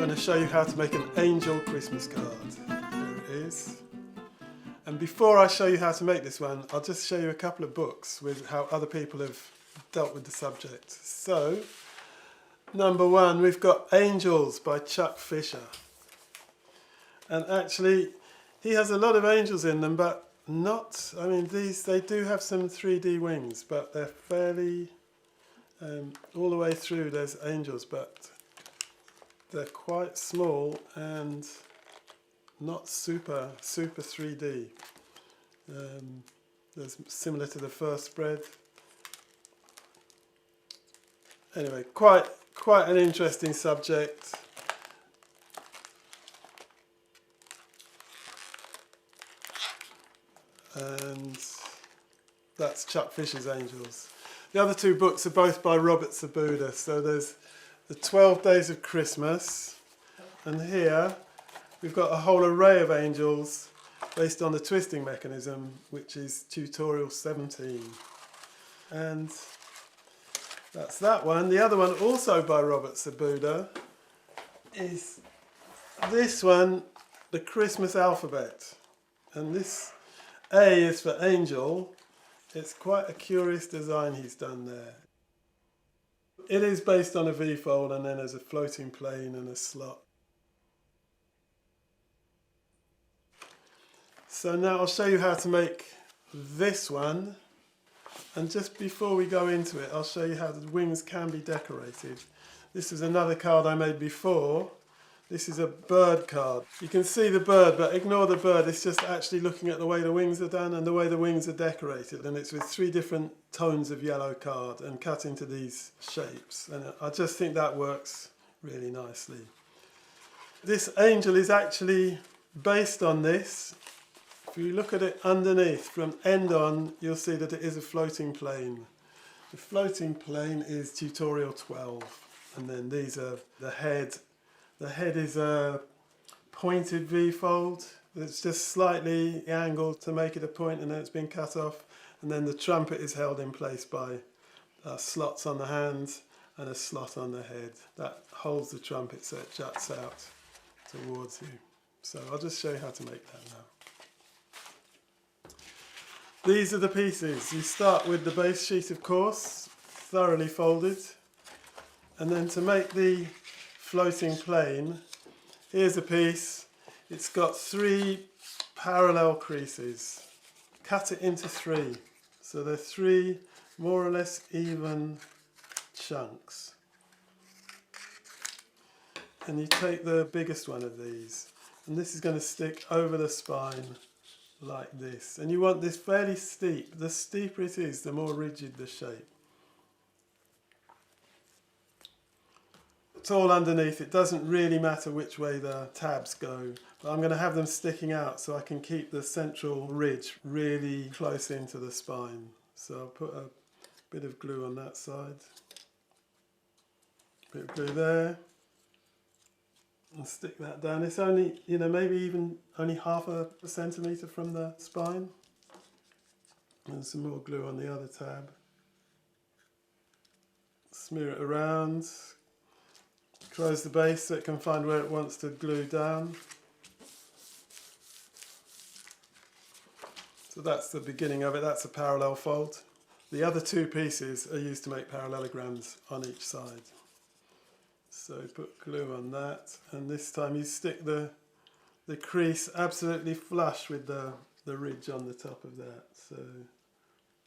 going to show you how to make an angel Christmas card. There it is. And before I show you how to make this one, I'll just show you a couple of books with how other people have dealt with the subject. So, number one, we've got Angels by Chuck Fisher. And actually, he has a lot of angels in them, but not, I mean, they do have some 3D wings, but they're fairly, all the way through there's angels, but they're quite small and not super 3D. There's similar to the first spread. Anyway, quite an interesting subject. And that's Chuck Fisher's Angels. The other two books are both by Robert Sabuda. So there's the 12 Days of Christmas, and here we've got a whole array of angels based on the twisting mechanism, which is tutorial 17. And that's that one. The other one, also by Robert Sabuda, is this one, the Christmas alphabet. And this A is for angel. It's quite a curious design he's done there. It is based on a V-fold, and then there's a floating plane and a slot. So now I'll show you how to make this one. And just before we go into it, I'll show you how the wings can be decorated. This is another card I made before. This is a bird card. You can see the bird, but ignore the bird. It's just actually looking at the way the wings are done and the way the wings are decorated. And it's with 3 different tones of yellow card and cut into these shapes. And I just think that works really nicely. This angel is actually based on this. If you look at it underneath, from end on, you'll see that it is a floating plane. The floating plane is tutorial 12. And then these are the head. The head is a pointed V-fold. It's just slightly angled to make it a point, and then it's been cut off. And then the trumpet is held in place by slots on the hands and a slot on the head. That holds the trumpet so it juts out towards you. So I'll just show you how to make that now. These are the pieces. You start with the base sheet, of course, thoroughly folded. And then to make the floating plane, here's a piece. It's got 3 parallel creases. Cut it into 3. So they're 3 more or less even chunks. And you take the biggest one of these, and this is going to stick over the spine like this. And you want this fairly steep. The steeper it is, the more rigid the shape. It's all underneath. It doesn't really matter which way the tabs go, but I'm going to have them sticking out so I can keep the central ridge really close into the spine. So I'll put a bit of glue on that side, bit of glue there, and stick that down. It's only, maybe even only half a centimetre from the spine. And some more glue on the other tab. Smear it around. Close the base so it can find where it wants to glue down. So that's the beginning of it. That's a parallel fold. The other 2 pieces are used to make parallelograms on each side. So put glue on that, and this time you stick the crease absolutely flush with the ridge on the top of that. So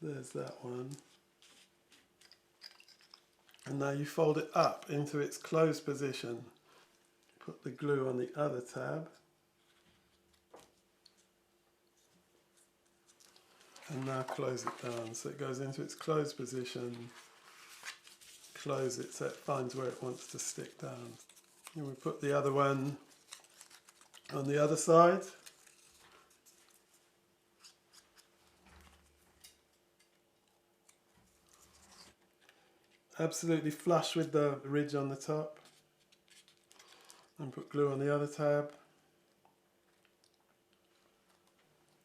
there's that one. And now you fold it up into its closed position. Put the glue on the other tab. And now close it down so it goes into its closed position. Close it so it finds where it wants to stick down. And we put the other one on the other side. Absolutely flush with the ridge on the top, and put glue on the other tab.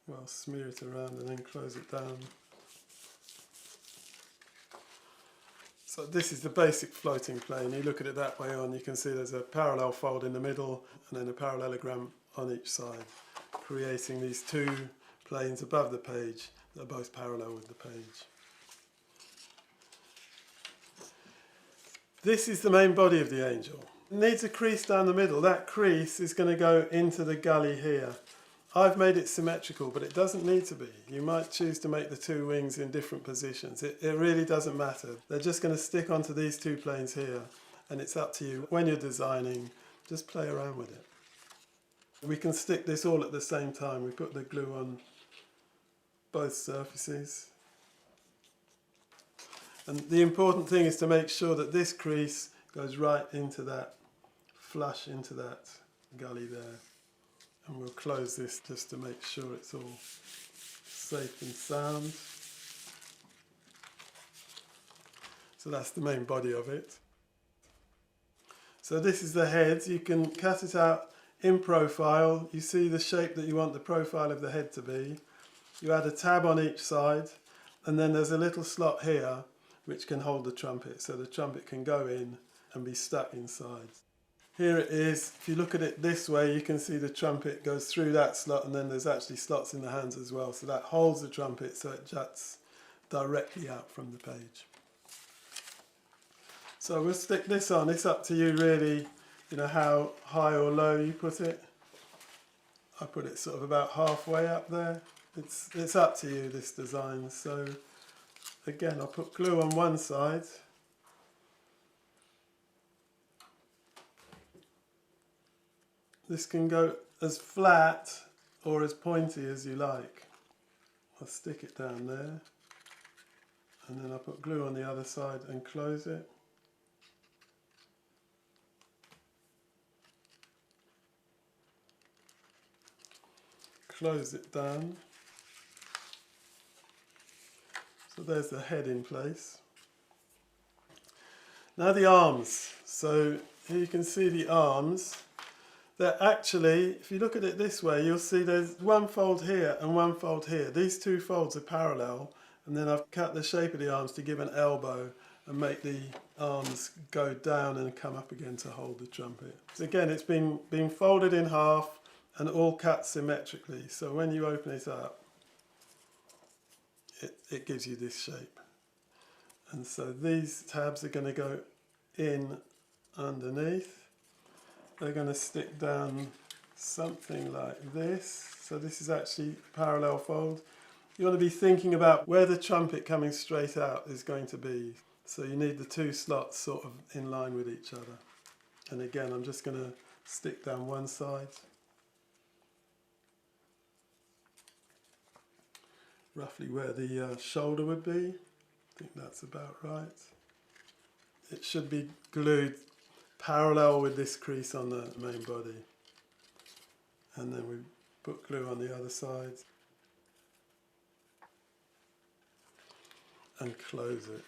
Well, smear it around and then close it down. So this is the basic floating plane. You look at it that way on, you can see there's a parallel fold in the middle and then a parallelogram on each side, creating these two planes above the page that are both parallel with the page. This is the main body of the angel. It needs a crease down the middle. That crease is going to go into the gully here. I've made it symmetrical, but it doesn't need to be. You might choose to make the two wings in different positions. It really doesn't matter. They're just going to stick onto these two planes here, and it's up to you. When you're designing, just play around with it. We can stick this all at the same time. We put the glue on both surfaces. And the important thing is to make sure that this crease goes right into that, flush into that gully there. And we'll close this just to make sure it's all safe and sound. So that's the main body of it. So this is the head. You can cut it out in profile. You see the shape that you want the profile of the head to be. You add a tab on each side, and then there's a little slot here which can hold the trumpet, so the trumpet can go in and be stuck inside. Here it is. If you look at it this way, you can see the trumpet goes through that slot, and then there's actually slots in the hands as well, so that holds the trumpet so it juts directly out from the page. So we'll stick this on. It's up to you really, how high or low you put it. I put it sort of about halfway up there. It's up to you, this design. So again, I'll put glue on one side. This can go as flat or as pointy as you like. I'll stick it down there, and then I'll put glue on the other side and close it. Close it down. So there's the head in place. Now the arms. So here you can see the arms. They're actually, if you look at it this way, you'll see there's one fold here and one fold here. These two folds are parallel, and then I've cut the shape of the arms to give an elbow and make the arms go down and come up again to hold the trumpet. So again, it's been folded in half and all cut symmetrically. So when you open it up, it gives you this shape. And so these tabs are going to go in underneath. They're going to stick down something like this. So this is actually parallel fold. You want to be thinking about where the trumpet coming straight out is going to be. So you need the two slots sort of in line with each other. And again, I'm just going to stick down one side. Roughly where the shoulder would be. I think that's about right. It should be glued parallel with this crease on the main body, and then we put glue on the other side and close it.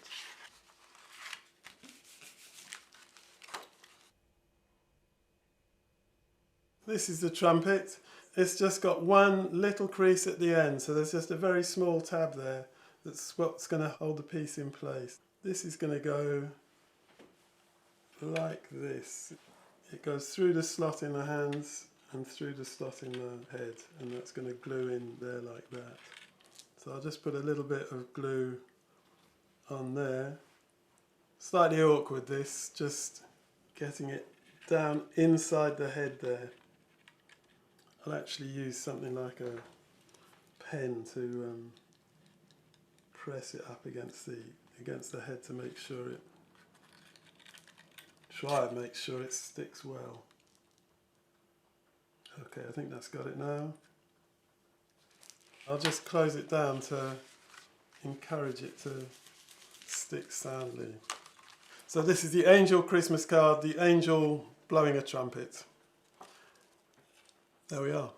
This is the trumpet. It's just got one little crease at the end, so there's just a very small tab there. That's what's going to hold the piece in place. This is going to go like this. It goes through the slot in the hands and through the slot in the head, and that's going to glue in there like that. So I'll just put a little bit of glue on there. Slightly awkward this, just getting it down inside the head there. I'll actually use something like a pen to press it up against the head to make sure it make sure it sticks well. Okay, I think that's got it now. I'll just close it down to encourage it to stick soundly. So this is the angel Christmas card, the angel blowing a trumpet. There we are.